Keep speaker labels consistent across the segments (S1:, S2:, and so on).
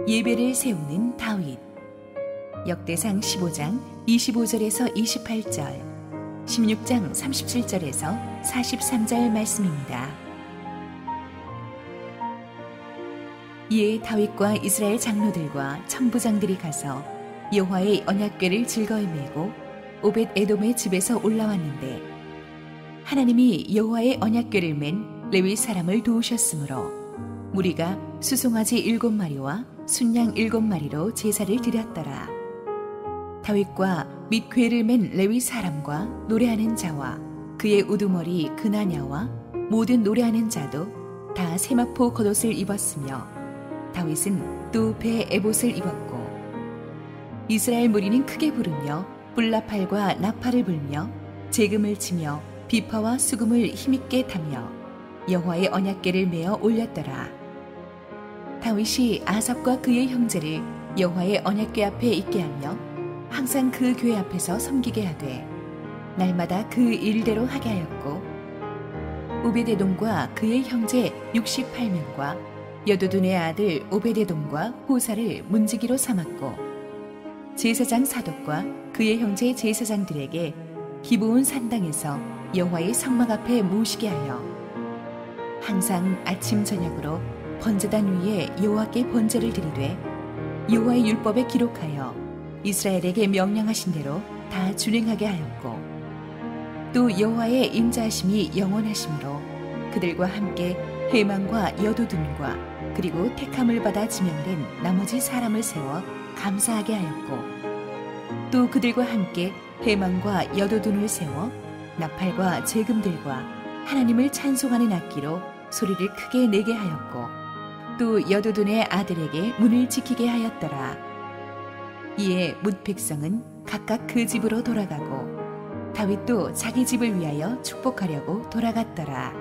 S1: 예배를 세우는 다윗. 역대상 15장 25절에서 28절, 16장 37절에서 43절 말씀입니다. 이에 다윗과 이스라엘 장로들과 천부장들이 가서 여호와의 언약궤를 즐거이 메고 오벳 에돔의 집에서 올라왔는데, 하나님이 여호와의 언약궤를 맨 레위 사람을 도우셨으므로 무리가 수송아지 7마리와 순양 7마리로 제사를 드렸더라. 다윗과 및 궤를 맨 레위 사람과 노래하는 자와 그의 우두머리 그나냐와 모든 노래하는 자도 다 세마포 겉옷을 입었으며, 다윗은 또 배 에봇을 입었고, 이스라엘 무리는 크게 부르며 뿔나팔과 나팔을 불며 재금을 치며 비파와 수금을 힘있게 타며 여호와의 언약궤를 메어 올렸더라. 다윗이 아삽과 그의 형제를 여호와의 언약궤 앞에 있게 하며 항상 그 궤 앞에서 섬기게 하되 날마다 그 일대로 하게 하였고, 오벳에돔과 그의 형제 68명과 여두둔의 아들 오벳에돔과 호사를 문지기로 삼았고, 제사장 사독과 그의 형제 제사장들에게 기브온 산당에서 여호와의 성막 앞에 모시게 하여 항상 아침 저녁으로 번제단 위에 여호와께 번제를 드리되 여호와의 율법에 기록하여 이스라엘에게 명령하신 대로 다 준행하게 하였고, 또 여호와의 인자하심이 영원하심으로 그들과 함께 헤만과 여두둔과 그리고 택함을 받아 지명된 나머지 사람을 세워 감사하게 하였고, 또 그들과 함께 헤만과 여두둔을 세워 나팔과 재금들과 하나님을 찬송하는 악기로 소리를 크게 내게 하였고, 또 여두둔의 아들에게 문을 지키게 하였더라. 이에 뭇 백성은 각각 그 집으로 돌아가고 다윗도 자기 집을 위하여 축복하려고 돌아갔더라.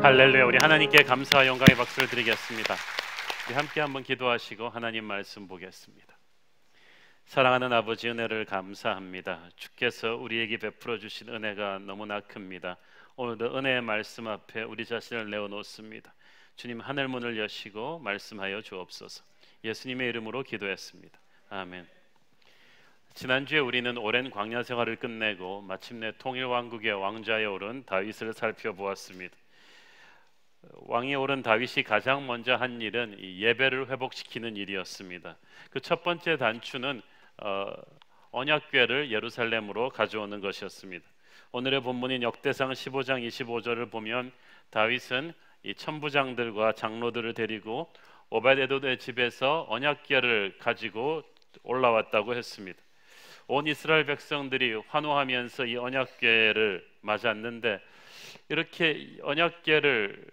S2: 할렐루야. 우리 하나님께 감사와 영광의 박수를 드리겠습니다. 우리 함께 한번 기도하시고 하나님 말씀 보겠습니다. 사랑하는 아버지, 은혜를 감사합니다. 주께서 우리에게 베풀어 주신 은혜가 너무나 큽니다. 오늘도 은혜의 말씀 앞에 우리 자신을 내어놓습니다. 주님, 하늘 문을 여시고 말씀하여 주옵소서. 예수님의 이름으로 기도했습니다. 아멘. 지난주에 우리는 오랜 광야 생활을 끝내고 마침내 통일왕국의 왕좌에 오른 다윗을 살펴보았습니다. 왕위에 오른 다윗이 가장 먼저 한 일은 예배를 회복시키는 일이었습니다. 그 첫 번째 단추는 언약궤를 예루살렘으로 가져오는 것이었습니다. 오늘의 본문인 역대상 15장 25절을 보면 다윗은 이 천부장들과 장로들을 데리고 오벳에돔의 집에서 언약궤를 가지고 올라왔다고 했습니다. 온 이스라엘 백성들이 환호하면서 이 언약궤를 맞았는데, 이렇게 언약궤를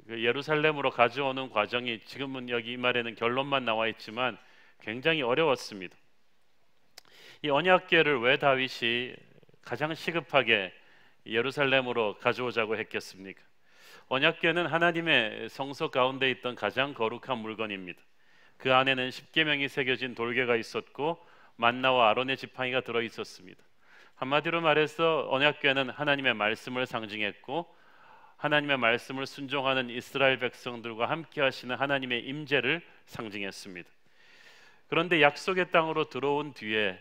S2: 예루살렘으로 가져오는 과정이 지금은 여기 이 말에는 결론만 나와 있지만 굉장히 어려웠습니다. 이 언약궤를 왜 다윗이 가장 시급하게 예루살렘으로 가져오자고 했겠습니까? 언약궤는 하나님의 성소 가운데 있던 가장 거룩한 물건입니다. 그 안에는 십계명이 새겨진 돌궤가 있었고 만나와 아론의 지팡이가 들어 있었습니다. 한마디로 말해서 언약궤는 하나님의 말씀을 상징했고, 하나님의 말씀을 순종하는 이스라엘 백성들과 함께 하시는 하나님의 임재를 상징했습니다. 그런데 약속의 땅으로 들어온 뒤에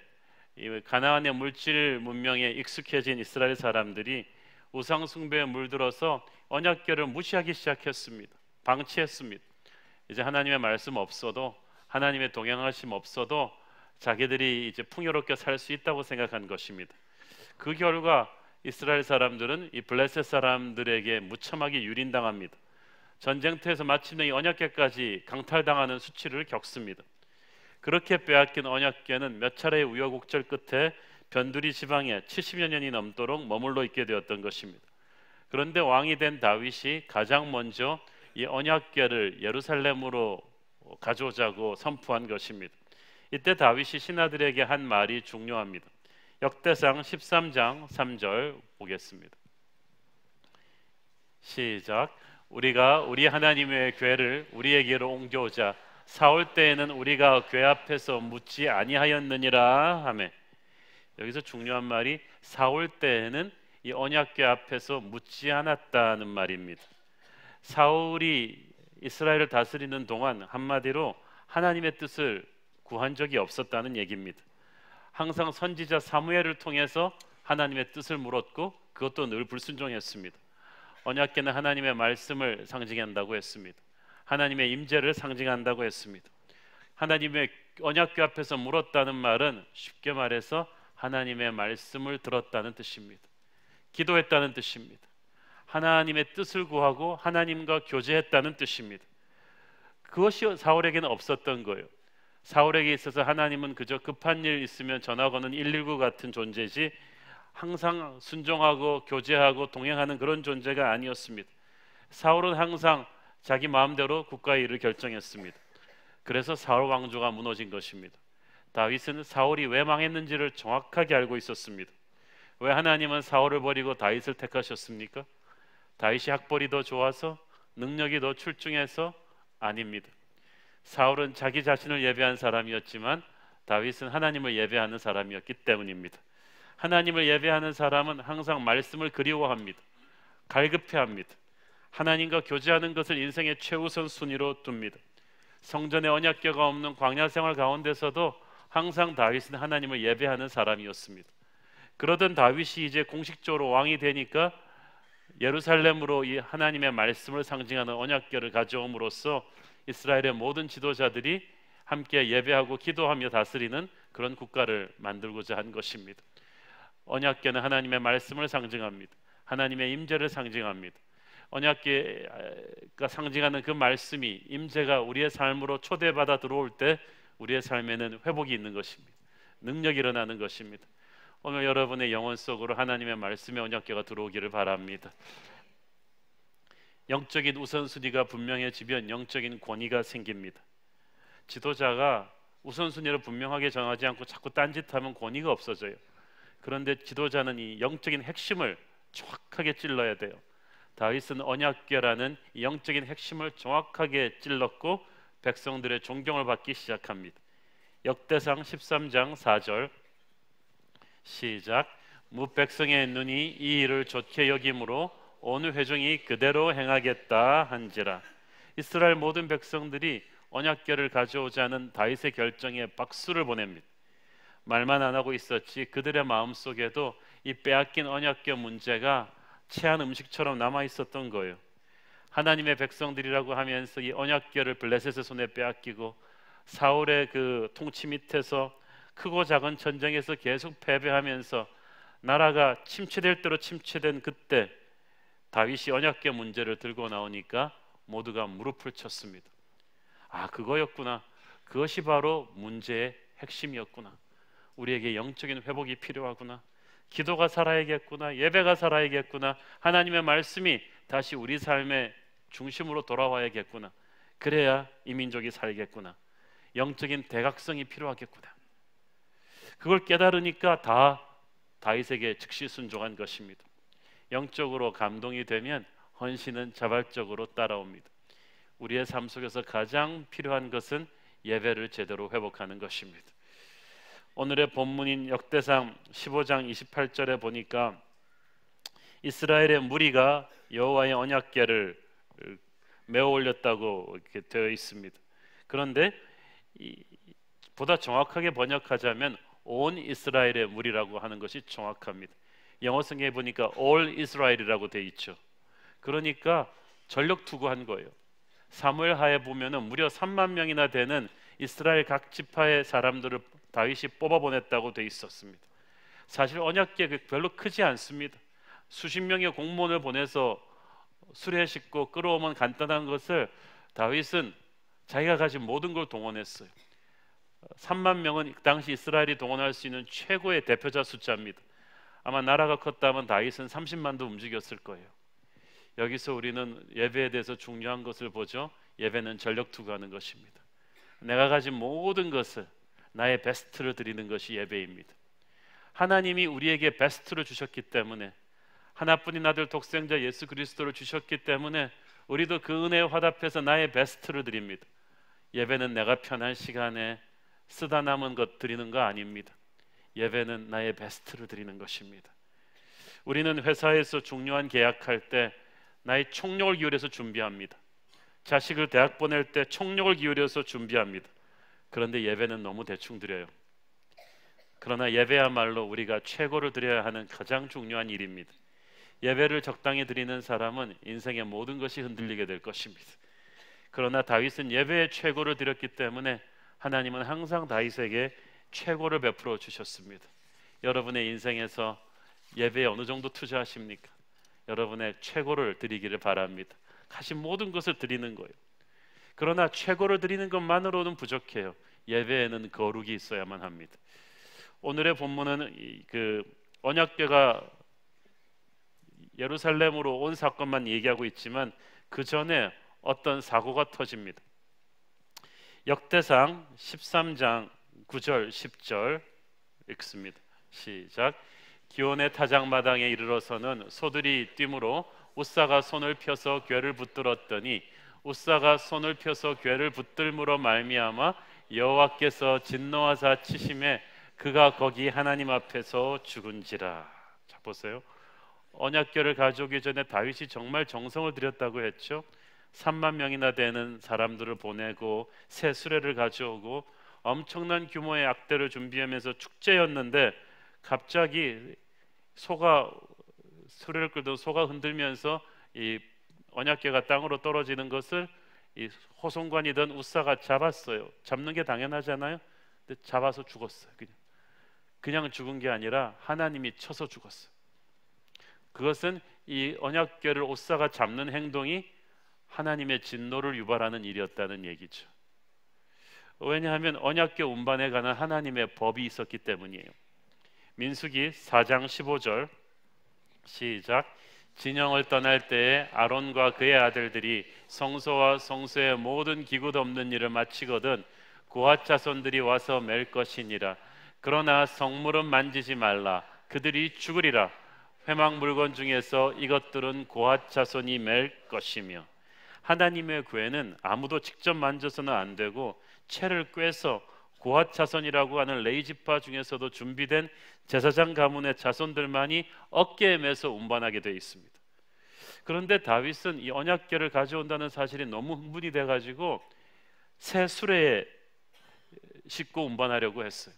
S2: 이 가나안의 물질 문명에 익숙해진 이스라엘 사람들이 우상 숭배에 물들어서 언약궤를 무시하기 시작했습니다. 방치했습니다. 이제 하나님의 말씀 없어도, 하나님의 동행하심 없어도 자기들이 이제 풍요롭게 살 수 있다고 생각한 것입니다. 그 결과 이스라엘 사람들은 이 블레셋 사람들에게 무참하게 유린당합니다. 전쟁터에서 마침내 이 언약궤까지 강탈당하는 수치를 겪습니다. 그렇게 빼앗긴 언약궤는 몇 차례의 우여곡절 끝에 변두리 지방에 70여 년이 넘도록 머물러 있게 되었던 것입니다. 그런데 왕이 된 다윗이 가장 먼저 이 언약궤를 예루살렘으로 가져오자고 선포한 것입니다. 이때 다윗이 신하들에게 한 말이 중요합니다. 역대상 13장 3절 보겠습니다. 시작. 우리가 우리 하나님의 궤를 우리에게로 옮겨오자 사올 때에는 우리가 궤 앞에서 묻지 아니하였느니라 하매, 여기서 중요한 말이 사올 때에는 이 언약궤 앞에서 묻지 않았다는 말입니다. 사울이 이스라엘을 다스리는 동안 한마디로 하나님의 뜻을 구한 적이 없었다는 얘기입니다. 항상 선지자 사무엘을 통해서 하나님의 뜻을 물었고 그것도 늘 불순종했습니다. 언약궤는 하나님의 말씀을 상징한다고 했습니다. 하나님의 임재를 상징한다고 했습니다. 하나님의 언약궤 앞에서 물었다는 말은 쉽게 말해서 하나님의 말씀을 들었다는 뜻입니다. 기도했다는 뜻입니다. 하나님의 뜻을 구하고 하나님과 교제했다는 뜻입니다. 그것이 사울에게는 없었던 거예요. 사울에게 있어서 하나님은 그저 급한 일 있으면 전화 거는 119 같은 존재지 항상 순종하고 교제하고 동행하는 그런 존재가 아니었습니다. 사울은 항상 자기 마음대로 국가의 일을 결정했습니다. 그래서 사울 왕조가 무너진 것입니다. 다윗은 사울이 왜 망했는지를 정확하게 알고 있었습니다. 왜 하나님은 사울을 버리고 다윗을 택하셨습니까? 다윗이 학벌이 더 좋아서? 능력이 더 출중해서? 아닙니다. 사울은 자기 자신을 예배한 사람이었지만 다윗은 하나님을 예배하는 사람이었기 때문입니다. 하나님을 예배하는 사람은 항상 말씀을 그리워합니다. 갈급해합니다. 하나님과 교제하는 것을 인생의 최우선 순위로 둡니다. 성전의 언약궤가 없는 광야 생활 가운데서도 항상 다윗은 하나님을 예배하는 사람이었습니다. 그러던 다윗이 이제 공식적으로 왕이 되니까 예루살렘으로 이 하나님의 말씀을 상징하는 언약궤를 가져옴으로써 이스라엘의 모든 지도자들이 함께 예배하고 기도하며 다스리는 그런 국가를 만들고자 한 것입니다. 언약궤는 하나님의 말씀을 상징합니다. 하나님의 임재를 상징합니다. 언약궤가 상징하는 그 말씀이 임재가 우리의 삶으로 초대받아 들어올 때 우리의 삶에는 회복이 있는 것입니다. 능력이 일어나는 것입니다. 오늘 여러분의 영혼 속으로 하나님의 말씀의 언약궤가 들어오기를 바랍니다. 영적인 우선순위가 분명해지면 영적인 권위가 생깁니다. 지도자가 우선순위를 분명하게 정하지 않고 자꾸 딴짓하면 권위가 없어져요. 그런데 지도자는 이 영적인 핵심을 정확하게 찔러야 돼요. 다윗은 언약궤라는 이 영적인 핵심을 정확하게 찔렀고 백성들의 존경을 받기 시작합니다. 역대상 13장 4절 시작. 무백성의 눈이 이 일을 좋게 여김으로 온 회중이 그대로 행하겠다 한지라. 이스라엘 모든 백성들이 언약궤를 가져오자는 다윗의 결정에 박수를 보냅니다. 말만 안 하고 있었지 그들의 마음속에도 이 빼앗긴 언약궤 문제가 체한 음식처럼 남아 있었던 거예요. 하나님의 백성들이라고 하면서 이 언약궤를 블레셋의 손에 빼앗기고 사울의 그 통치 밑에서 크고 작은 전쟁에서 계속 패배하면서 나라가 침체될 대로 침체된 그때 다윗이 언약궤 문제를 들고 나오니까 모두가 무릎을 쳤습니다. 아, 그거였구나. 그것이 바로 문제의 핵심이었구나. 우리에게 영적인 회복이 필요하구나. 기도가 살아야겠구나. 예배가 살아야겠구나. 하나님의 말씀이 다시 우리 삶의 중심으로 돌아와야겠구나. 그래야 이 민족이 살겠구나. 영적인 대각성이 필요하겠구나. 그걸 깨달으니까 다 다윗에게 즉시 순종한 것입니다. 영적으로 감동이 되면 헌신은 자발적으로 따라옵니다. 우리의 삶 속에서 가장 필요한 것은 예배를 제대로 회복하는 것입니다. 오늘의 본문인 역대상 15장 28절에 보니까 이스라엘의 무리가 여호와의 언약궤를 메어 올렸다고 이렇게 되어 있습니다. 그런데 보다 정확하게 번역하자면 온 이스라엘의 무리라고 하는 것이 정확합니다. 영어 성경에 보니까 all Israel이라고 되어 있죠. 그러니까 전력 투구한 거예요. 사무엘 하에 보면은 무려 3만 명이나 되는 이스라엘 각 지파의 사람들을 다윗이 뽑아보냈다고 되어 있었습니다. 사실 언약궤 별로 크지 않습니다. 수십 명의 공무원을 보내서 수레 싣고 끌어오면 간단한 것을 다윗은 자기가 가진 모든 걸 동원했어요. 3만 명은 당시 이스라엘이 동원할 수 있는 최고의 대표자 숫자입니다. 아마 나라가 컸다면 다윗은 30만도 움직였을 거예요. 여기서 우리는 예배에 대해서 중요한 것을 보죠. 예배는 전력 투구하는 것입니다. 내가 가진 모든 것을 나의 베스트를 드리는 것이 예배입니다. 하나님이 우리에게 베스트를 주셨기 때문에 하나뿐인 아들 독생자 예수 그리스도를 주셨기 때문에 우리도 그 은혜에 화답해서 나의 베스트를 드립니다. 예배는 내가 편한 시간에 쓰다 남은 것 드리는 거 아닙니다. 예배는 나의 베스트를 드리는 것입니다. 우리는 회사에서 중요한 계약할 때 나의 총력을 기울여서 준비합니다. 자식을 대학 보낼 때 총력을 기울여서 준비합니다. 그런데 예배는 너무 대충 드려요. 그러나 예배야말로 우리가 최고를 드려야 하는 가장 중요한 일입니다. 예배를 적당히 드리는 사람은 인생의 모든 것이 흔들리게 될 것입니다. 그러나 다윗은 예배의 최고를 드렸기 때문에 하나님은 항상 다윗에게 최고를 베풀어 주셨습니다. 여러분의 인생에서 예배에 어느 정도 투자하십니까? 여러분의 최고를 드리기를 바랍니다. 가진 모든 것을 드리는 거예요. 그러나 최고를 드리는 것만으로는 부족해요. 예배에는 거룩이 있어야만 합니다. 오늘의 본문은 그 언약궤가 예루살렘으로 온 사건만 얘기하고 있지만 그 전에 어떤 사고가 터집니다. 역대상 13장 9절 10절 읽습니다. 시작. 기온의 타작마당에 이르러서는 소들이 뛰므로 우사가 손을 펴서 궤를 붙들었더니 우사가 손을 펴서 궤를 붙들므로 말미암아 여호와께서 진노하사 치심에 그가 거기 하나님 앞에서 죽은지라. 자 보세요. 언약궤를 가져오기 전에 다윗이 정말 정성을 들였다고 했죠. 3만 명이나 되는 사람들을 보내고 새 수레를 가져오고 엄청난 규모의 악대를 준비하면서 축제였는데 갑자기 수레를 끌던 소가 흔들면서 이 언약궤가 땅으로 떨어지는 것을 이 호송관이던 우사가 잡았어요. 잡는 게 당연하잖아요. 근데 잡아서 죽었어요. 그냥 죽은 게 아니라 하나님이 쳐서 죽었어요. 그것은 이 언약궤를 우사가 잡는 행동이 하나님의 진노를 유발하는 일이었다는 얘기죠. 왜냐하면 언약궤 운반에 관한 하나님의 법이 있었기 때문이에요. 민수기 4장 15절 시작. 진영을 떠날 때에 아론과 그의 아들들이 성소와 성소의 모든 기구 없는 일을 마치거든 고핫 자손들이 와서 맬 것이니라. 그러나 성물은 만지지 말라. 그들이 죽으리라. 회막 물건 중에서 이것들은 고핫 자손이 맬 것이며. 하나님의 궤는 아무도 직접 만져서는 안 되고 채를 꿰서 고핫 자손이라고 하는 레위지파 중에서도 준비된 제사장 가문의 자손들만이 어깨에 매서 운반하게 되어 있습니다. 그런데 다윗은 이 언약궤를 가져온다는 사실이 너무 흥분이 돼가지고 새 수레에 싣고 운반하려고 했어요.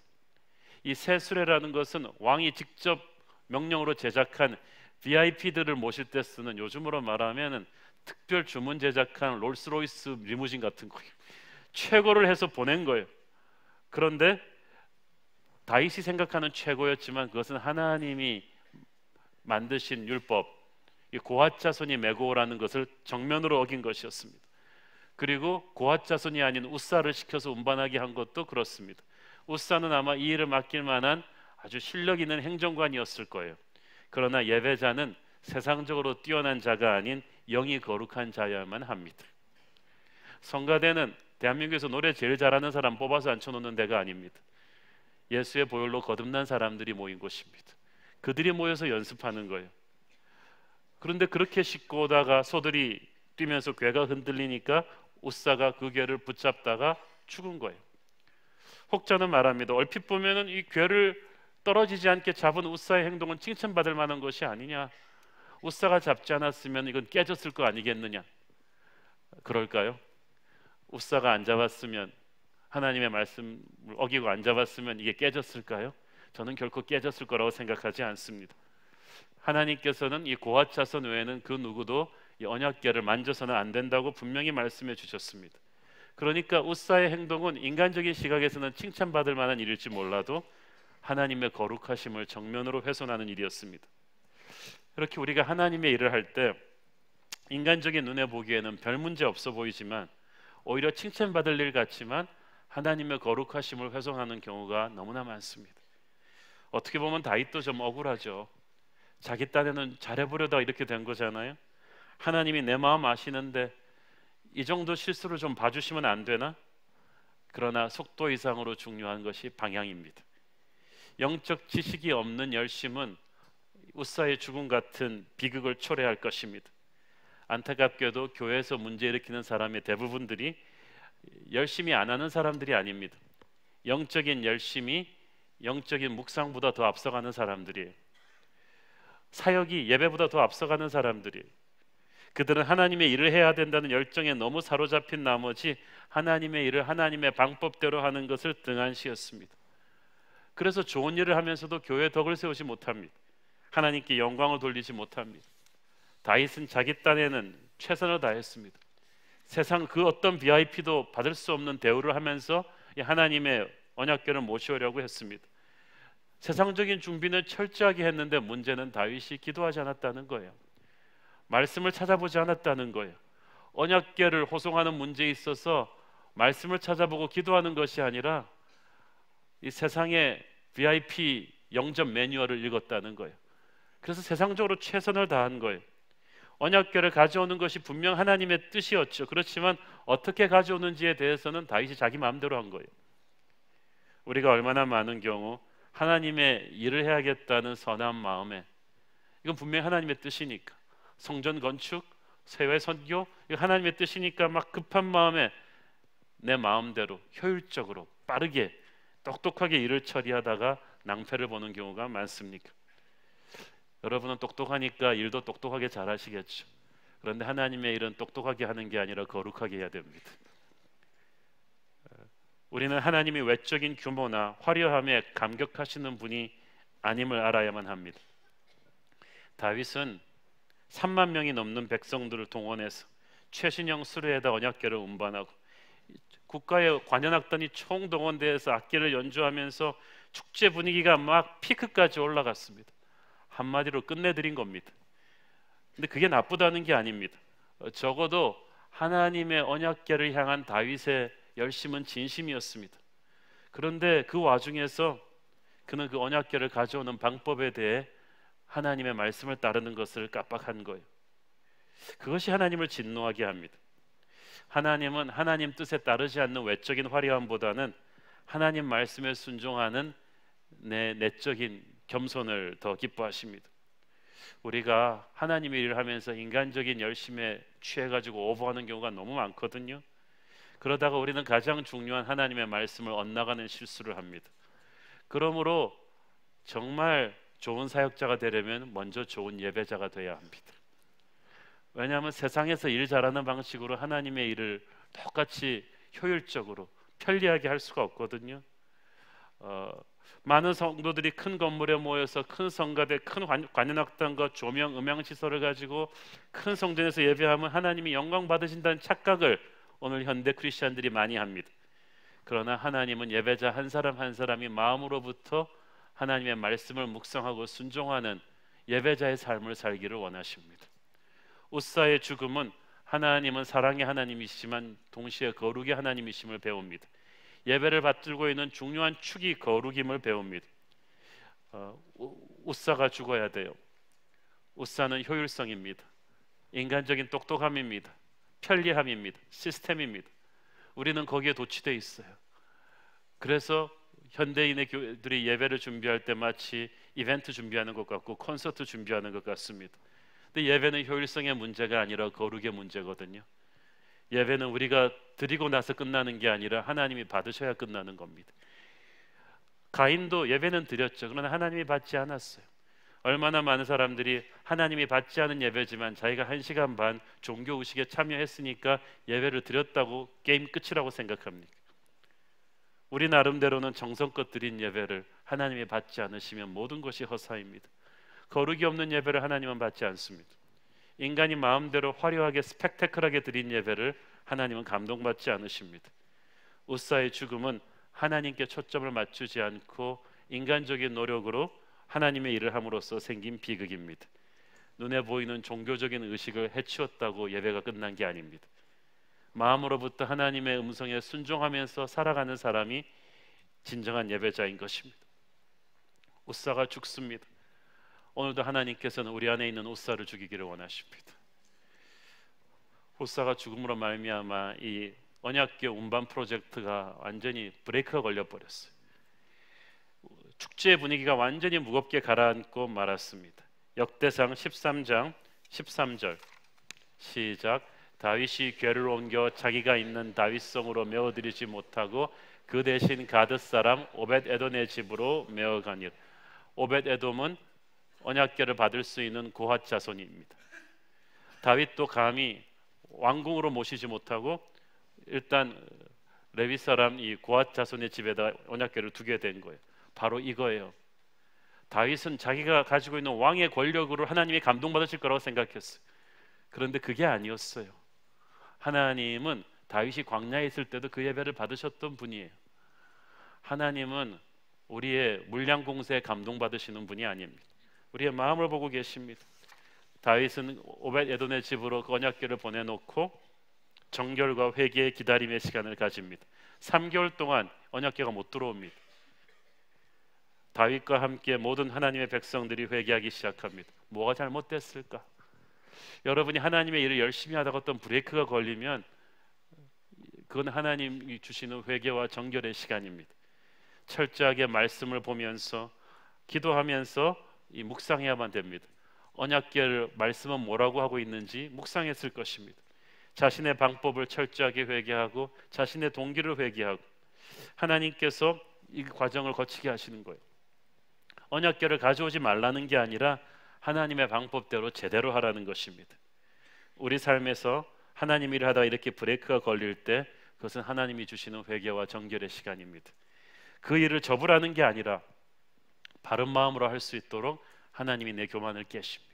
S2: 이 새 수레라는 것은 왕이 직접 명령으로 제작한 VIP들을 모실 때 쓰는, 요즘으로 말하면 특별 주문 제작한 롤스로이스 리무진 같은 거예요. 최고를 해서 보낸 거예요. 그런데 다윗이 생각하는 최고였지만 그것은 하나님이 만드신 율법, 이 고핫 자손이 메고 오라는 것을 정면으로 어긴 것이었습니다. 그리고 고핫 자손이 아닌 우사를 시켜서 운반하게 한 것도 그렇습니다. 우사는 아마 이 일을 맡길 만한 아주 실력 있는 행정관이었을 거예요. 그러나 예배자는 세상적으로 뛰어난 자가 아닌 영이 거룩한 자여야만 합니다. 성가대는 대한민국에서 노래 제일 잘하는 사람 뽑아서 앉혀놓는 데가 아닙니다. 예수의 보혈로 거듭난 사람들이 모인 곳입니다. 그들이 모여서 연습하는 거예요. 그런데 그렇게 싣고 오다가 소들이 뛰면서 궤가 흔들리니까 우사가 그 궤를 붙잡다가 죽은 거예요. 혹자는 말합니다. 얼핏 보면은 이 궤를 떨어지지 않게 잡은 우사의 행동은 칭찬받을 만한 것이 아니냐. 우사가 잡지 않았으면 이건 깨졌을 거 아니겠느냐. 그럴까요? 우사가 안 잡았으면, 하나님의 말씀을 어기고 안 잡았으면 이게 깨졌을까요? 저는 결코 깨졌을 거라고 생각하지 않습니다. 하나님께서는 이 고핫 자손 외에는 그 누구도 이 언약궤를 만져서는 안 된다고 분명히 말씀해 주셨습니다. 그러니까 우사의 행동은 인간적인 시각에서는 칭찬받을 만한 일일지 몰라도 하나님의 거룩하심을 정면으로 훼손하는 일이었습니다. 이렇게 우리가 하나님의 일을 할 때 인간적인 눈에 보기에는 별 문제 없어 보이지만 오히려 칭찬받을 일 같지만 하나님의 거룩하심을 훼손하는 경우가 너무나 많습니다. 어떻게 보면 다윗도 좀 억울하죠. 자기 딴에는 잘해보려다 이렇게 된 거잖아요. 하나님이 내 마음 아시는데 이 정도 실수를 좀 봐주시면 안 되나? 그러나 속도 이상으로 중요한 것이 방향입니다. 영적 지식이 없는 열심은 우사의 죽음 같은 비극을 초래할 것입니다. 안타깝게도 교회에서 문제 일으키는 사람의 대부분들이 열심히 안 하는 사람들이 아닙니다. 영적인 열심이 영적인 묵상보다 더 앞서가는 사람들이에요. 사역이 예배보다 더 앞서가는 사람들이에요. 그들은 하나님의 일을 해야 된다는 열정에 너무 사로잡힌 나머지 하나님의 일을 하나님의 방법대로 하는 것을 등한시했습니다. 그래서 좋은 일을 하면서도 교회의 덕을 세우지 못합니다. 하나님께 영광을 돌리지 못합니다. 다윗은 자기 딴에는 최선을 다했습니다. 세상 그 어떤 VIP도 받을 수 없는 대우를 하면서 하나님의 언약궤를 모셔오려고 했습니다. 세상적인 준비는 철저하게 했는데 문제는 다윗이 기도하지 않았다는 거예요. 말씀을 찾아보지 않았다는 거예요. 언약궤를 호송하는 문제에 있어서 말씀을 찾아보고 기도하는 것이 아니라 이 세상의 VIP 영접 매뉴얼을 읽었다는 거예요. 그래서 세상적으로 최선을 다한 거예요. 언약궤를 가져오는 것이 분명 하나님의 뜻이었죠. 그렇지만 어떻게 가져오는지에 대해서는 다윗이 자기 마음대로 한 거예요. 우리가 얼마나 많은 경우 하나님의 일을 해야겠다는 선한 마음에, 이건 분명히 하나님의 뜻이니까, 성전 건축, 세회 선교, 이거 하나님의 뜻이니까 막 급한 마음에 내 마음대로 효율적으로 빠르게 똑똑하게 일을 처리하다가 낭패를 보는 경우가 많습니까? 여러분은 똑똑하니까 일도 똑똑하게 잘 하시겠죠. 그런데 하나님의 일은 똑똑하게 하는 게 아니라 거룩하게 해야 됩니다. 우리는 하나님이 외적인 규모나 화려함에 감격하시는 분이 아님을 알아야만 합니다. 다윗은 3만 명이 넘는 백성들을 동원해서 최신형 수레에다 언약궤를 운반하고 국가의 관현악단이 총동원돼서 악기를 연주하면서 축제 분위기가 막 피크까지 올라갔습니다. 한마디로 끝내드린 겁니다. 근데 그게 나쁘다는 게 아닙니다. 적어도 하나님의 언약궤를 향한 다윗의 열심은 진심이었습니다. 그런데 그 와중에서 그는 그 언약궤를 가져오는 방법에 대해 하나님의 말씀을 따르는 것을 깜빡한 거예요. 그것이 하나님을 진노하게 합니다. 하나님은 하나님 뜻에 따르지 않는 외적인 화려함보다는 하나님 말씀에 순종하는 내 내적인 겸손을 더 기뻐하십니다. 우리가 하나님의 일을 하면서 인간적인 열심에 취해가지고 오버하는 경우가 너무 많거든요. 그러다가 우리는 가장 중요한 하나님의 말씀을 엇나가는 실수를 합니다. 그러므로 정말 좋은 사역자가 되려면 먼저 좋은 예배자가 돼야 합니다. 왜냐하면 세상에서 일 잘하는 방식으로 하나님의 일을 똑같이 효율적으로 편리하게 할 수가 없거든요. 많은 성도들이 큰 건물에 모여서 큰 성가대, 큰 관현악단과 조명, 음향 시설을 가지고 큰 성전에서 예배하면 하나님이 영광 받으신다는 착각을 오늘 현대 크리스천들이 많이 합니다. 그러나 하나님은 예배자 한 사람 한 사람이 마음으로부터 하나님의 말씀을 묵상하고 순종하는 예배자의 삶을 살기를 원하십니다. 웃사의 죽음은 하나님은 사랑의 하나님이시지만 동시에 거룩의 하나님이심을 배웁니다. 예배를 받들고 있는 중요한 축이 거룩임을 배웁니다. 웃사가 죽어야 돼요. 웃사는 효율성입니다. 인간적인 똑똑함입니다. 편리함입니다. 시스템입니다. 우리는 거기에 도취되어 있어요. 그래서 현대인의 교회들이 예배를 준비할 때 마치 이벤트 준비하는 것 같고 콘서트 준비하는 것 같습니다. 근데 예배는 효율성의 문제가 아니라 거룩의 문제거든요. 예배는 우리가 드리고 나서 끝나는 게 아니라 하나님이 받으셔야 끝나는 겁니다. 가인도 예배는 드렸죠. 그러나 하나님이 받지 않았어요. 얼마나 많은 사람들이 하나님이 받지 않은 예배지만 자기가 1시간 반 종교의식에 참여했으니까 예배를 드렸다고 게임 끝이라고 생각합니까? 우리 나름대로는 정성껏 드린 예배를 하나님이 받지 않으시면 모든 것이 허사입니다. 거룩이 없는 예배를 하나님은 받지 않습니다. 인간이 마음대로 화려하게 스펙테클하게 드린 예배를 하나님은 감동받지 않으십니다. 웃사의 죽음은 하나님께 초점을 맞추지 않고 인간적인 노력으로 하나님의 일을 함으로써 생긴 비극입니다. 눈에 보이는 종교적인 의식을 해치웠다고 예배가 끝난 게 아닙니다. 마음으로부터 하나님의 음성에 순종하면서 살아가는 사람이 진정한 예배자인 것입니다. 웃사가 죽습니다. 오늘도 하나님께서는 우리 안에 있는 웃사를 죽이기를 원하십니다. 웃사가 죽음으로 말미암아 이 언약궤 운반 프로젝트가 완전히 브레이크가 걸려버렸어요. 축제 분위기가 완전히 무겁게 가라앉고 말았습니다. 역대상 13장 13절 시작. 다윗이 궤를 옮겨 자기가 있는 다윗성으로 메어드리지 못하고 그 대신 가드 사람 오벳에돔의 집으로 메어가니라. 오벳에돔은 언약궤를 받을 수 있는 고핫 자손입니다. 다윗도 감히 왕궁으로 모시지 못하고 일단 레위 사람 이 고앗 자손의 집에다 언약궤를 두게 된 거예요. 바로 이거예요. 다윗은 자기가 가지고 있는 왕의 권력으로 하나님이 감동받으실 거라고 생각했어요. 그런데 그게 아니었어요. 하나님은 다윗이 광야에 있을 때도 그 예배를 받으셨던 분이에요. 하나님은 우리의 물량 공세에 감동받으시는 분이 아닙니다. 우리의 마음을 보고 계십니다. 다윗은 오벳 에돔의 집으로 그 언약궤를 보내놓고 정결과 회개의 기다림의 시간을 가집니다. 3개월 동안 언약궤가 못 들어옵니다. 다윗과 함께 모든 하나님의 백성들이 회개하기 시작합니다. 뭐가 잘못됐을까? 여러분이 하나님의 일을 열심히 하다가 어떤 브레이크가 걸리면 그건 하나님이 주시는 회개와 정결의 시간입니다. 철저하게 말씀을 보면서 기도하면서 이 묵상해야만 됩니다. 언약궤를 말씀은 뭐라고 하고 있는지 묵상했을 것입니다. 자신의 방법을 철저하게 회개하고 자신의 동기를 회개하고 하나님께서 이 과정을 거치게 하시는 거예요. 언약궤를 가져오지 말라는 게 아니라 하나님의 방법대로 제대로 하라는 것입니다. 우리 삶에서 하나님 일을 하다가 이렇게 브레이크가 걸릴 때 그것은 하나님이 주시는 회개와 정결의 시간입니다. 그 일을 접으라는 게 아니라 바른 마음으로 할 수 있도록 하나님이 내 교만을 깨십니다.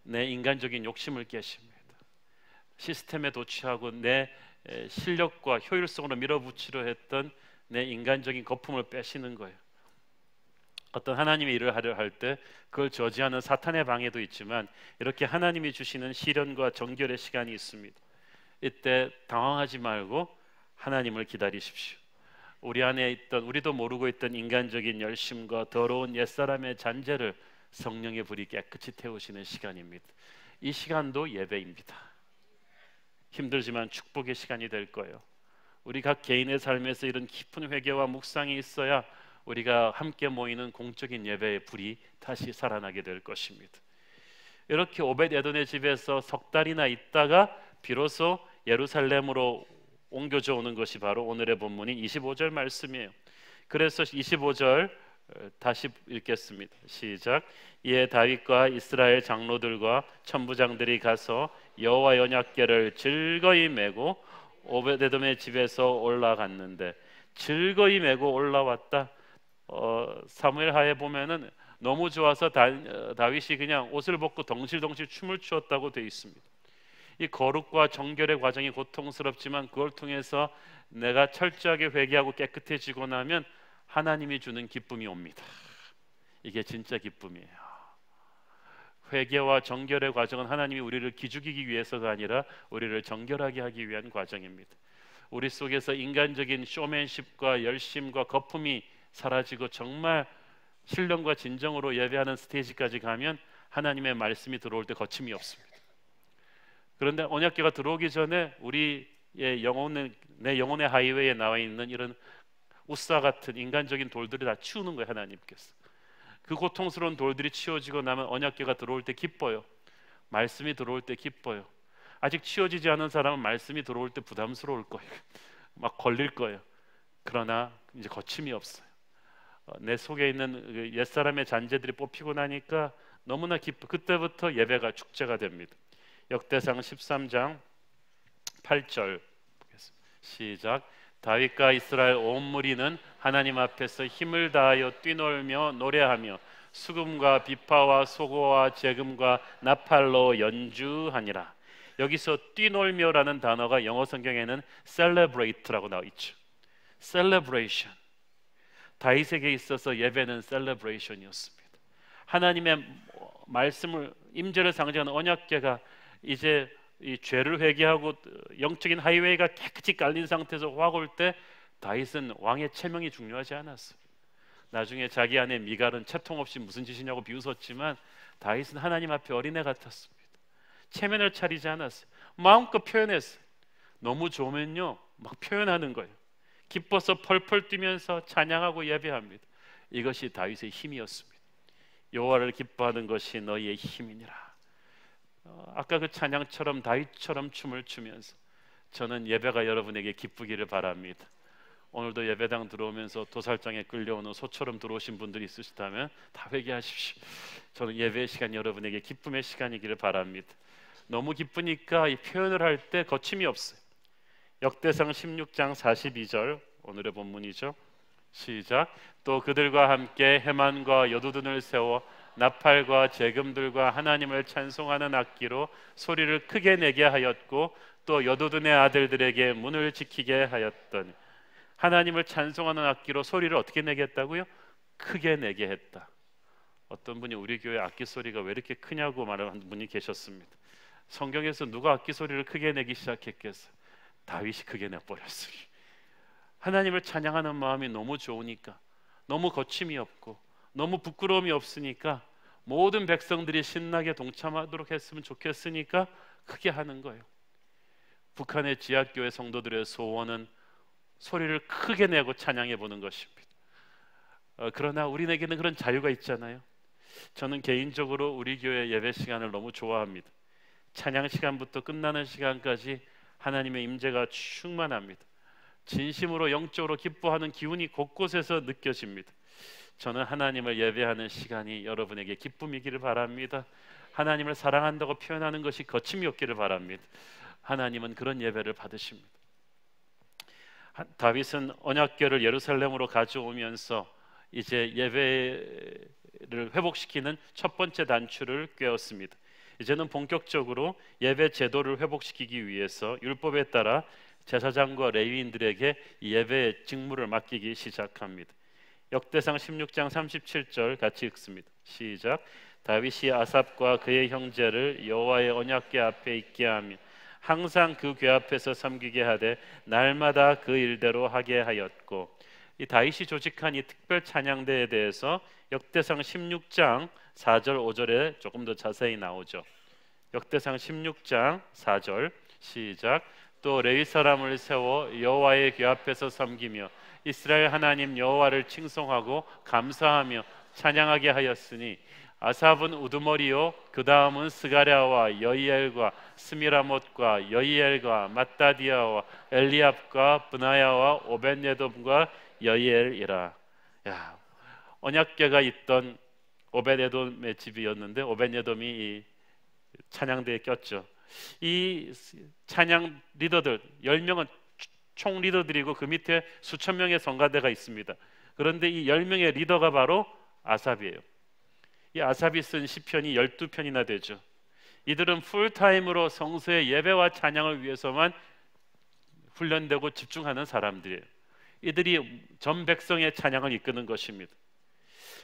S2: 내 인간적인 욕심을 깨십니다. 시스템에 도취하고 내 실력과 효율성으로 밀어붙이려 했던 내 인간적인 거품을 빼시는 거예요. 어떤 하나님의 일을 하려 할 때 그걸 저지하는 사탄의 방해도 있지만 이렇게 하나님이 주시는 시련과 정결의 시간이 있습니다. 이때 당황하지 말고 하나님을 기다리십시오. 우리 안에 있던 우리도 모르고 있던 인간적인 열심과 더러운 옛사람의 잔재를 성령의 불이 깨끗이 태우시는 시간입니다. 이 시간도 예배입니다. 힘들지만 축복의 시간이 될 거예요. 우리 각 개인의 삶에서 이런 깊은 회개와 묵상이 있어야 우리가 함께 모이는 공적인 예배의 불이 다시 살아나게 될 것입니다. 이렇게 오벳 에돔의 집에서 석 달이나 있다가 비로소 예루살렘으로 옮겨져 오는 것이 바로 오늘의 본문인 25절 말씀이에요. 그래서 25절 다시 읽겠습니다. 시작. 이에 다윗과 이스라엘 장로들과 천부장들이 가서 여호와의 언약궤를 즐거이 메고 오벳 에돔의 집에서 올라갔는데, 즐거이 메고 올라왔다. 사무엘 하에 보면은 너무 좋아서 다윗이 그냥 옷을 벗고 덩실덩실 춤을 추었다고 되어 있습니다. 이 거룩과 정결의 과정이 고통스럽지만 그걸 통해서 내가 철저하게 회개하고 깨끗해지고 나면 하나님이 주는 기쁨이 옵니다. 이게 진짜 기쁨이에요. 회개와 정결의 과정은 하나님이 우리를 기죽이기 위해서가 아니라 우리를 정결하게 하기 위한 과정입니다. 우리 속에서 인간적인 쇼맨십과 열심과 거품이 사라지고 정말 신령과 진정으로 예배하는 스테이지까지 가면 하나님의 말씀이 들어올 때 거침이 없습니다. 그런데 언약궤가 들어오기 전에 우리의 내 영혼의 하이웨이에 나와 있는 이런 우싸 같은 인간적인 돌들이 다 치우는 거예요. 하나님께서 그 고통스러운 돌들이 치워지고 나면 언약궤가 들어올 때 기뻐요. 말씀이 들어올 때 기뻐요. 아직 치워지지 않은 사람은 말씀이 들어올 때 부담스러울 거예요. 막 걸릴 거예요. 그러나 이제 거침이 없어요. 내 속에 있는 옛사람의 잔재들이 뽑히고 나니까 너무나 기뻐. 그때부터 예배가 축제가 됩니다. 역대상 13장 8절 보겠습니다. 시작. 다윗과 이스라엘 온 무리는 하나님 앞에서 힘을 다하여 뛰놀며 노래하며 수금과 비파와 소고와 제금과 나팔로 연주하니라. 여기서 뛰놀며라는 단어가 영어 성경에는 celebrate라고 나와 있죠. celebration. 다윗에게 있어서 예배는 celebration이었습니다. 하나님의 말씀을 임재를 상징하는 언약궤가 이제 이 죄를 회개하고 영적인 하이웨이가 깨끗이 깔린 상태에서 확 올 때 다윗은 왕의 체명이 중요하지 않았어요. 나중에 자기 아내 미갈은 채통 없이 무슨 짓이냐고 비웃었지만 다윗은 하나님 앞에 어린애 같았습니다. 체면을 차리지 않았어요. 마음껏 표현했어요. 너무 좋으면요 막 표현하는 거예요. 기뻐서 펄펄 뛰면서 찬양하고 예배합니다. 이것이 다윗의 힘이었습니다. 여호와를 기뻐하는 것이 너희의 힘이니라. 아까 그 찬양처럼 다윗처럼 춤을 추면서 저는 예배가 여러분에게 기쁘기를 바랍니다. 오늘도 예배당 들어오면서 도살장에 끌려오는 소처럼 들어오신 분들이 있으시다면 다 회개하십시오. 저는 예배의 시간이 여러분에게 기쁨의 시간이기를 바랍니다. 너무 기쁘니까 이 표현을 할 때 거침이 없어요. 역대상 16장 42절 오늘의 본문이죠. 시작. 또 그들과 함께 헤만과 여두둔을 세워 나팔과 제금들과 하나님을 찬송하는 악기로 소리를 크게 내게 하였고 또 여두둔의 아들들에게 문을 지키게 하였더니. 하나님을 찬송하는 악기로 소리를 어떻게 내게 했다고요? 크게 내게 했다. 어떤 분이 우리 교회 악기 소리가 왜 이렇게 크냐고 말하는 분이 계셨습니다. 성경에서 누가 악기 소리를 크게 내기 시작했겠어요? 다윗이 크게 내버렸어요. 하나님을 찬양하는 마음이 너무 좋으니까, 너무 거침이 없고 너무 부끄러움이 없으니까 모든 백성들이 신나게 동참하도록 했으면 좋겠으니까 크게 하는 거예요. 북한의 지하교회 성도들의 소원은 소리를 크게 내고 찬양해 보는 것입니다. 그러나 우리에게는 그런 자유가 있잖아요. 저는 개인적으로 우리 교회 예배 시간을 너무 좋아합니다. 찬양 시간부터 끝나는 시간까지 하나님의 임재가 충만합니다. 진심으로 영적으로 기뻐하는 기운이 곳곳에서 느껴집니다. 저는 하나님을 예배하는 시간이 여러분에게 기쁨이기를 바랍니다. 하나님을 사랑한다고 표현하는 것이 거침이 없기를 바랍니다. 하나님은 그런 예배를 받으십니다. 다윗은 언약궤를 예루살렘으로 가져오면서 이제 예배를 회복시키는 첫 번째 단추를 꿰었습니다. 이제는 본격적으로 예배 제도를 회복시키기 위해서 율법에 따라 제사장과 레위인들에게 예배의 직무를 맡기기 시작합니다. 역대상 16장 37절 같이 읽습니다. 시작. 다윗이 아삽과 그의 형제를 여호와의 언약궤 앞에 있게 하며 항상 그 궤 앞에서 섬기게 하되 날마다 그 일대로 하게 하였고. 이 다윗이 조직한 이 특별 찬양대에 대해서 역대상 16장 4절 5절에 조금 더 자세히 나오죠. 역대상 16장 4절 시작. 또 레위 사람을 세워 여호와의 궤 앞에서 섬기며 이스라엘 하나님 여호와를 칭송하고 감사하며 찬양하게 하였으니 아삽은 우두머리요 그 다음은 스가랴와 여이엘과 스미라못과 여이엘과 mattathia와 엘리압과 브나야와 오벳에돔과 여이엘이라. 야, 언약궤가 있던 오벳에돔의 집이었는데 오벳에돔이 이 찬양대에 꼈죠. 이 찬양 리더들 10명은 총 리더들이고 그 밑에 수천 명의 성가대가 있습니다. 그런데 이 10명의 리더가 바로 아삽이에요. 이 아삽이 쓴 시편이 12편이나 되죠. 이들은 풀타임으로 성소의 예배와 찬양을 위해서만 훈련되고 집중하는 사람들이에요. 이들이 전 백성의 찬양을 이끄는 것입니다.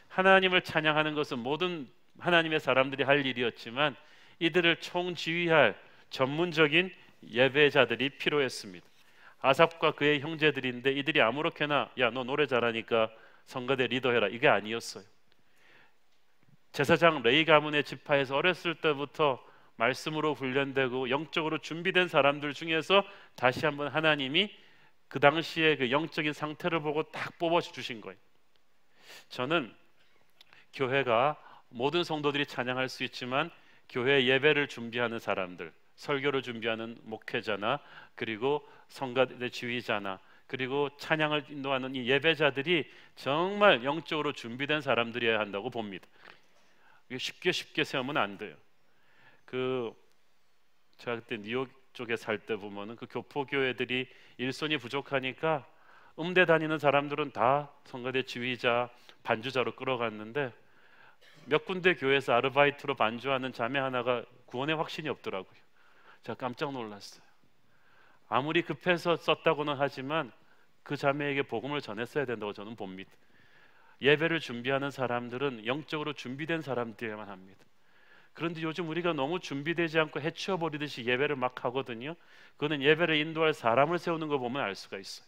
S2: 하나님을 찬양하는 것은 모든 하나님의 사람들이 할 일이었지만 이들을 총지휘할 전문적인 예배자들이 필요했습니다. 아삽과 그의 형제들인데 이들이 아무렇게나 야, 너 노래 잘하니까 성가대 리더해라 이게 아니었어요. 제사장 레위 가문의 지파에서 어렸을 때부터 말씀으로 훈련되고 영적으로 준비된 사람들 중에서 다시 한번 하나님이 그 당시의 그 영적인 상태를 보고 딱 뽑아 주신 거예요. 저는 교회가 모든 성도들이 찬양할 수 있지만 교회 예배를 준비하는 사람들, 설교를 준비하는 목회자나 그리고 성가대 지휘자나 그리고 찬양을 인도하는 이 예배자들이 정말 영적으로 준비된 사람들이어야 한다고 봅니다. 쉽게 세우면 안 돼요. 제가 그때 뉴욕 쪽에 살 때 보면은 그 교포 교회들이 일손이 부족하니까 음대 다니는 사람들은 다 성가대 지휘자, 반주자로 끌어갔는데 몇 군데 교회에서 아르바이트로 반주하는 자매 하나가 구원의 확신이 없더라고요. 제가 깜짝 놀랐어요. 아무리 급해서 썼다고는 하지만 그 자매에게 복음을 전했어야 된다고 저는 봅니다. 예배를 준비하는 사람들은 영적으로 준비된 사람들이야만 합니다. 그런데 요즘 우리가 너무 준비되지 않고 해치워 버리듯이 예배를 막 하거든요. 그거는 예배를 인도할 사람을 세우는 거 보면 알 수가 있어요.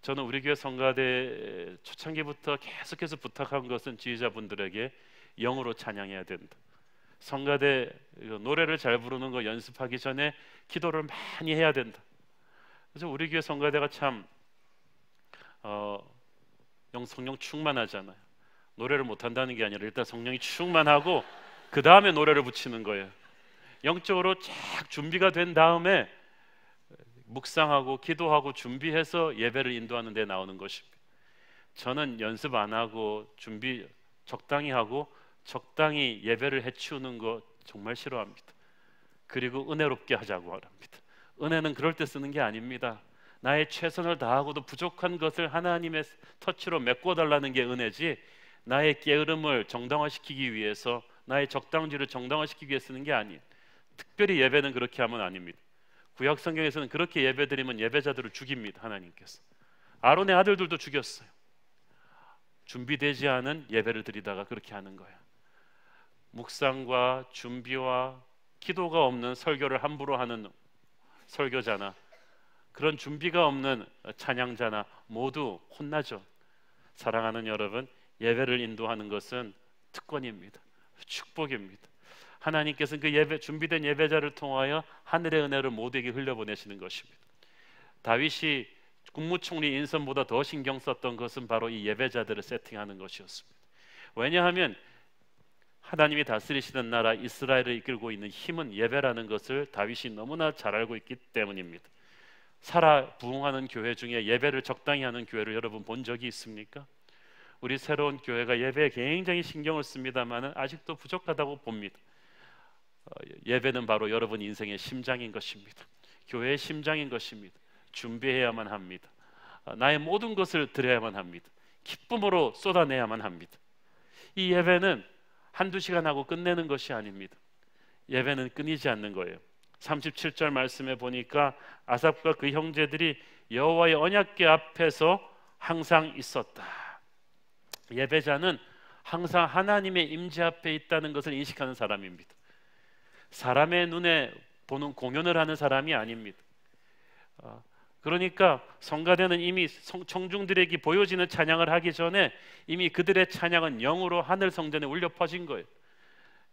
S2: 저는 우리 교회 성가대 초창기부터 계속해서 부탁한 것은 지휘자분들에게 영으로 찬양해야 된다. 성가대 노래를 잘 부르는 거 연습하기 전에 기도를 많이 해야 된다. 그래서 우리 교회 성가대가 참 성령 충만하잖아요. 노래를 못한다는 게 아니라 일단 성령이 충만하고 그 다음에 노래를 붙이는 거예요. 영적으로 쫙 준비가 된 다음에 묵상하고 기도하고 준비해서 예배를 인도하는 데 나오는 것입니다. 저는 연습 안 하고 준비 적당히 하고 적당히 예배를 해치우는 거 정말 싫어합니다. 그리고 은혜롭게 하자고 합니다. 은혜는 그럴 때 쓰는 게 아닙니다. 나의 최선을 다하고도 부족한 것을 하나님의 터치로 메꿔달라는 게 은혜지, 나의 게으름을 정당화시키기 위해서, 나의 적당지를 정당화시키기 위해 쓰는 게 아니에요. 특별히 예배는 그렇게 하면 아닙니다. 구약 성경에서는 그렇게 예배드리면 예배자들을 죽입니다. 하나님께서 아론의 아들들도 죽였어요. 준비되지 않은 예배를 드리다가 그렇게 하는 거예요. 묵상과 준비와 기도가 없는 설교를 함부로 하는 설교자나 그런 준비가 없는 찬양자나 모두 혼나죠. 사랑하는 여러분, 예배를 인도하는 것은 특권입니다. 축복입니다. 하나님께서는 그 예배, 준비된 예배자를 통하여 하늘의 은혜를 모두에게 흘려보내시는 것입니다. 다윗이 국무총리 인선보다 더 신경 썼던 것은 바로 이 예배자들을 세팅하는 것이었습니다. 왜냐하면 하나님이 다스리시는 나라 이스라엘을 이끌고 있는 힘은 예배라는 것을 다윗이 너무나 잘 알고 있기 때문입니다. 살아 부흥하는 교회 중에 예배를 적당히 하는 교회를 여러분 본 적이 있습니까? 우리 새로운 교회가 예배에 굉장히 신경을 씁니다만 아직도 부족하다고 봅니다. 예배는 바로 여러분 인생의 심장인 것입니다. 교회의 심장인 것입니다. 준비해야만 합니다. 나의 모든 것을 드려야만 합니다. 기쁨으로 쏟아내야만 합니다. 이 예배는 한두 시간 하고 끝내는 것이 아닙니다. 예배는 끊이지 않는 거예요. 37절 말씀에 보니까 아삽과 그 형제들이 여호와의 언약궤 앞에서 항상 있었다. 예배자는 항상 하나님의 임재 앞에 있다는 것을 인식하는 사람입니다. 사람의 눈에 보는 공연을 하는 사람이 아닙니다. 그러니까 성가대는 이미 청중들에게 보여지는 찬양을 하기 전에 이미 그들의 찬양은 영으로 하늘 성전에 울려 퍼진 거예요.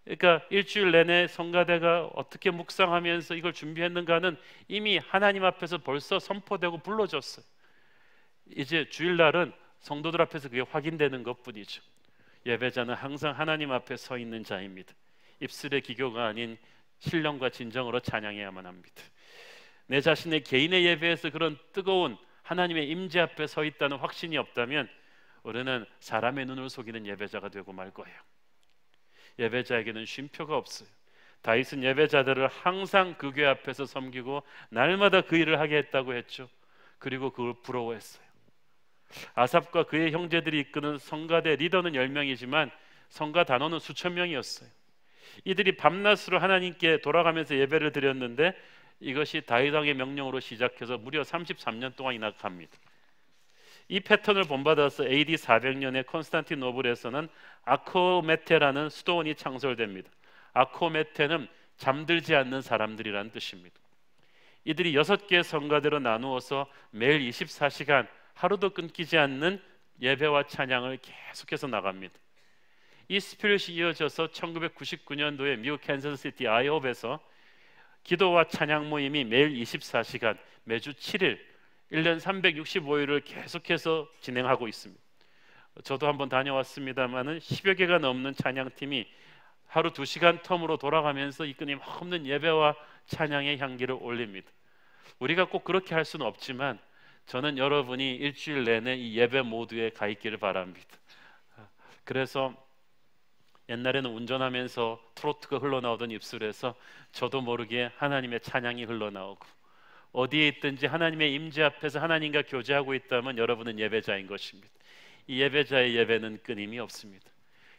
S2: 그러니까 일주일 내내 성가대가 어떻게 묵상하면서 이걸 준비했는가는 이미 하나님 앞에서 벌써 선포되고 불러졌어요. 이제 주일날은 성도들 앞에서 그게 확인되는 것뿐이죠. 예배자는 항상 하나님 앞에 서 있는 자입니다. 입술의 기교가 아닌 신령과 진정으로 찬양해야만 합니다. 내 자신의 개인의 예배에서 그런 뜨거운 하나님의 임재 앞에 서 있다는 확신이 없다면 우리는 사람의 눈을 속이는 예배자가 되고 말 거예요. 예배자에게는 쉼표가 없어요. 다윗은 예배자들을 항상 그 교회 앞에서 섬기고 날마다 그 일을 하게 했다고 했죠. 그리고 그걸 부러워했어요. 아삽과 그의 형제들이 이끄는 성가대 리더는 10명이지만 성가 단원은 수천 명이었어요. 이들이 밤낮으로 하나님께 돌아가면서 예배를 드렸는데 이것이 다윗 왕의 명령으로 시작해서 무려 33년 동안이나 갑니다. 이 패턴을 본받아서 AD 400년에 콘스탄티노플에서는 아코메테라는 수도원이 창설됩니다. 아코메테는 잠들지 않는 사람들이라는 뜻입니다. 이들이 6개의 성가대로 나누어서 매일 24시간 하루도 끊기지 않는 예배와 찬양을 계속해서 나갑니다. 이 스피릿이 이어져서 1999년도에 미국 캔자스시티 아이홉에서 기도와 찬양 모임이 매일 24시간 매주 7일 1년 365일을 계속해서 진행하고 있습니다. 저도 한번 다녀왔습니다마는 10여 개가 넘는 찬양팀이 하루 2시간 텀으로 돌아가면서 이 끊임없는 예배와 찬양의 향기를 올립니다. 우리가 꼭 그렇게 할 수는 없지만 저는 여러분이 일주일 내내 이 예배 모드에 가 있기를 바랍니다. 그래서 옛날에는 운전하면서 트로트가 흘러나오던 입술에서 저도 모르게 하나님의 찬양이 흘러나오고 어디에 있든지 하나님의 임재 앞에서 하나님과 교제하고 있다면 여러분은 예배자인 것입니다. 이 예배자의 예배는 끊임이 없습니다.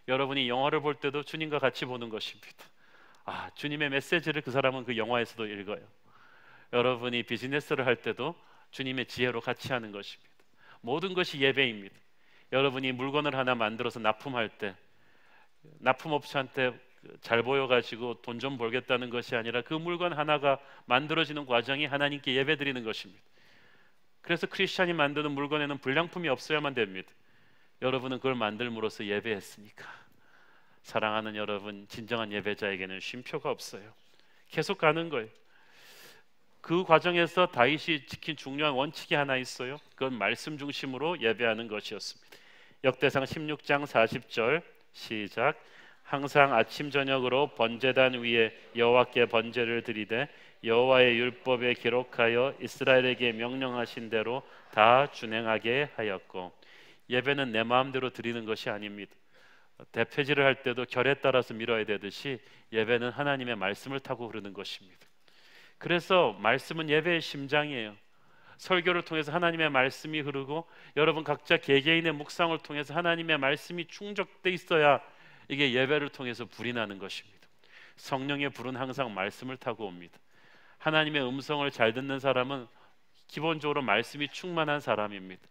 S2: 여러분이 영화를 볼 때도 주님과 같이 보는 것입니다. 주님의 메시지를 그 사람은 그 영화에서도 읽어요. 여러분이 비즈니스를 할 때도 주님의 지혜로 같이 하는 것입니다. 모든 것이 예배입니다. 여러분이 물건을 하나 만들어서 납품할 때 납품업체한테 잘 보여가지고 돈 좀 벌겠다는 것이 아니라 그 물건 하나가 만들어지는 과정이 하나님께 예배드리는 것입니다. 그래서 크리스찬이 만드는 물건에는 불량품이 없어야만 됩니다. 여러분은 그걸 만들므로써 예배했으니까. 사랑하는 여러분, 진정한 예배자에게는 쉼표가 없어요. 계속 가는 거예요. 그 과정에서 다윗이 지킨 중요한 원칙이 하나 있어요. 그건 말씀 중심으로 예배하는 것이었습니다. 역대상 16장 40절 시작. 항상 아침 저녁으로 번제단 위에 여호와께 번제를 드리되 여호와의 율법에 기록하여 이스라엘에게 명령하신 대로 다 준행하게 하였고. 예배는 내 마음대로 드리는 것이 아닙니다. 대표질을 할 때도 결에 따라서 밀어야 되듯이 예배는 하나님의 말씀을 타고 흐르는 것입니다. 그래서 말씀은 예배의 심장이에요. 설교를 통해서 하나님의 말씀이 흐르고 여러분 각자 개개인의 묵상을 통해서 하나님의 말씀이 충족돼 있어야 이게 예배를 통해서 불이 나는 것입니다. 성령의 불은 항상 말씀을 타고 옵니다. 하나님의 음성을 잘 듣는 사람은 기본적으로 말씀이 충만한 사람입니다.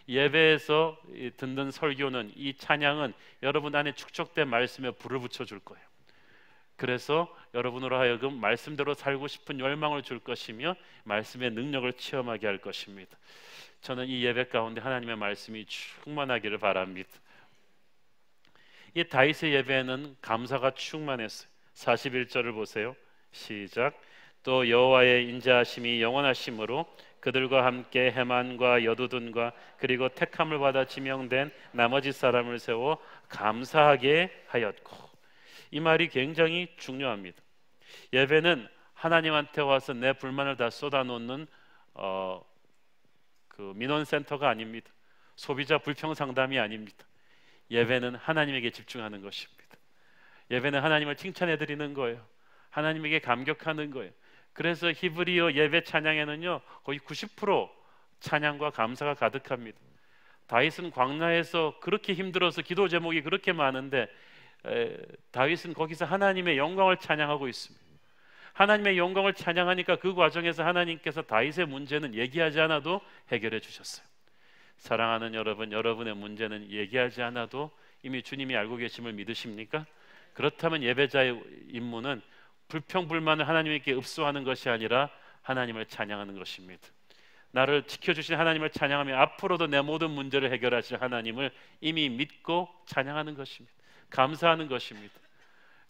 S2: 예배에서 듣는 설교는, 이 찬양은 여러분 안에 축적된 말씀에 불을 붙여줄 거예요. 그래서 여러분으로 하여금 말씀대로 살고 싶은 열망을 줄 것이며 말씀의 능력을 체험하게 할 것입니다. 저는 이 예배 가운데 하나님의 말씀이 충만하기를 바랍니다. 이 다윗의 예배에는 감사가 충만했어요. 41절을 보세요. 시작. 또 여호와의 인자하심이 영원하심으로 그들과 함께 헤만과 여두둔과 그리고 택함을 받아 지명된 나머지 사람을 세워 감사하게 하였고. 이 말이 굉장히 중요합니다. 예배는 하나님한테 와서 내 불만을 다 쏟아놓는 그 민원센터가 아닙니다. 소비자 불평 상담이 아닙니다. 예배는 하나님에게 집중하는 것입니다. 예배는 하나님을 칭찬해 드리는 거예요. 하나님에게 감격하는 거예요. 그래서 히브리어 예배 찬양에는요 거의 90% 찬양과 감사가 가득합니다. 다윗은 광야에서 그렇게 힘들어서 기도 제목이 그렇게 많은데 다윗은 거기서 하나님의 영광을 찬양하고 있습니다. 하나님의 영광을 찬양하니까 그 과정에서 하나님께서 다윗의 문제는 얘기하지 않아도 해결해 주셨어요. 사랑하는 여러분, 여러분의 문제는 얘기하지 않아도 이미 주님이 알고 계심을 믿으십니까? 그렇다면 예배자의 임무는 불평불만을 하나님께 읍소하는 것이 아니라 하나님을 찬양하는 것입니다. 나를 지켜주신 하나님을 찬양하며 앞으로도 내 모든 문제를 해결하실 하나님을 이미 믿고 찬양하는 것입니다. 감사하는 것입니다.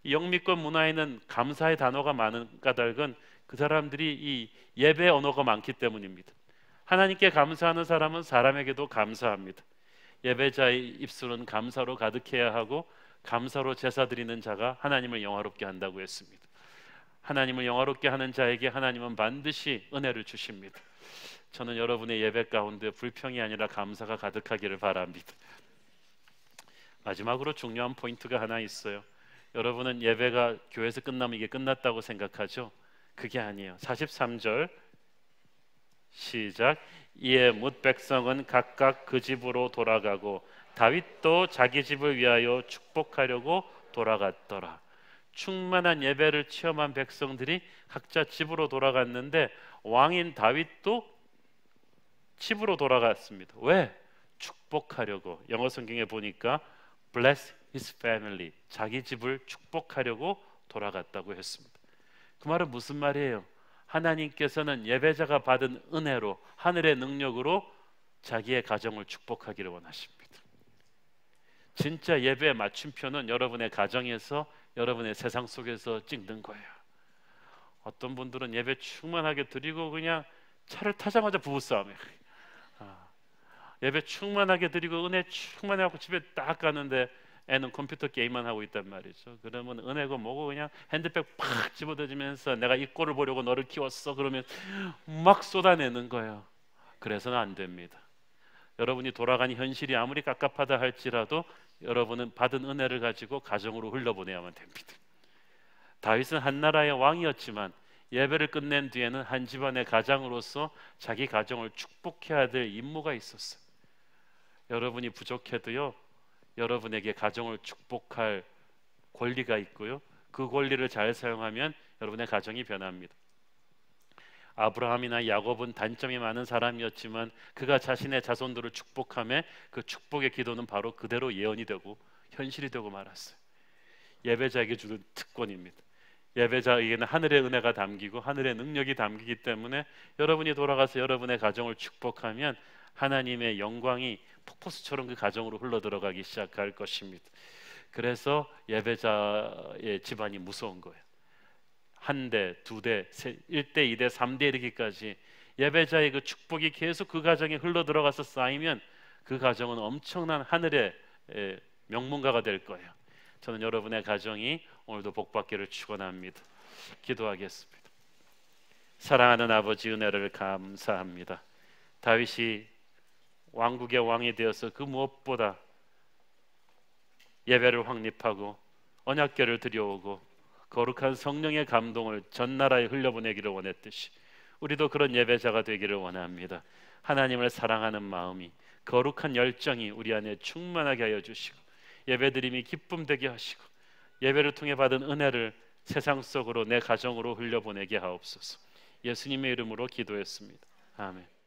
S2: 영미권 문화에는 감사의 단어가 많은 까닭은 그 사람들이 이 예배 언어가 많기 때문입니다. 하나님께 감사하는 사람은 사람에게도 감사합니다. 예배자의 입술은 감사로 가득해야 하고 감사로 제사 드리는 자가 하나님을 영화롭게 한다고 했습니다. 하나님을 영화롭게 하는 자에게 하나님은 반드시 은혜를 주십니다. 저는 여러분의 예배 가운데 불평이 아니라 감사가 가득하기를 바랍니다. 마지막으로 중요한 포인트가 하나 있어요. 여러분은 예배가 교회에서 끝나면 이게 끝났다고 생각하죠? 그게 아니에요. 43절 시작. 이에 뭇 백성은 각각 그 집으로 돌아가고 다윗도 자기 집을 위하여 축복하려고 돌아갔더라. 충만한 예배를 체험한 백성들이 각자 집으로 돌아갔는데 왕인 다윗도 집으로 돌아갔습니다. 왜? 축복하려고. 영어 성경에 보니까 bless his family, 자기 집을 축복하려고 돌아갔다고 했습니다. 그 말은 무슨 말이에요? 하나님께서는 예배자가 받은 은혜로, 하늘의 능력으로 자기의 가정을 축복하기를 원하십니다. 진짜 예배의 맞춤표는 여러분의 가정에서, 여러분의 세상 속에서 찍는 거예요. 어떤 분들은 예배 충만하게 드리고 그냥 차를 타자마자 부부싸움이에요. 예배 충만하게 드리고 은혜 충만하고 집에 딱 가는데 애는 컴퓨터 게임만 하고 있단 말이죠. 그러면 은혜고 뭐고 그냥 핸드백 팍 집어던지면서 내가 이 꼴을 보려고 너를 키웠어 그러면 막 쏟아내는 거예요. 그래서는 안 됩니다. 여러분이 돌아가는 현실이 아무리 깝깝하다 할지라도 여러분은 받은 은혜를 가지고 가정으로 흘려보내야만 됩니다. 다윗은 한 나라의 왕이었지만 예배를 끝낸 뒤에는 한 집안의 가장으로서 자기 가정을 축복해야 될 임무가 있었어요. 여러분이 부족해도요, 여러분에게 가정을 축복할 권리가 있고요, 그 권리를 잘 사용하면 여러분의 가정이 변합니다. 아브라함이나 야곱은 단점이 많은 사람이었지만 그가 자신의 자손들을 축복하며 그 축복의 기도는 바로 그대로 예언이 되고 현실이 되고 말았어요. 예배자에게 주는 특권입니다. 예배자에게는 하늘의 은혜가 담기고 하늘의 능력이 담기기 때문에 여러분이 돌아가서 여러분의 가정을 축복하면 하나님의 영광이 폭포수처럼 그 가정으로 흘러들어가기 시작할 것입니다. 그래서 예배자의 집안이 무서운 거예요. 한 대, 두 대, 1대, 2대, 3대 이르기까지 예배자의 그 축복이 계속 그 가정에 흘러들어가서 쌓이면 그 가정은 엄청난 하늘의 명문가가 될 거예요. 저는 여러분의 가정이 오늘도 복받기를 축원합니다. 기도하겠습니다. 사랑하는 아버지, 은혜를 감사합니다. 다윗이 왕국의 왕이 되어서 그 무엇보다 예배를 확립하고 언약궤를 들여오고 거룩한 성령의 감동을 전 나라에 흘려보내기를 원했듯이 우리도 그런 예배자가 되기를 원합니다. 하나님을 사랑하는 마음이, 거룩한 열정이 우리 안에 충만하게 하여 주시고 예배드림이 기쁨 되게 하시고 예배를 통해 받은 은혜를 세상 속으로 내 가정으로 흘려보내게 하옵소서. 예수님의 이름으로 기도했습니다. 아멘.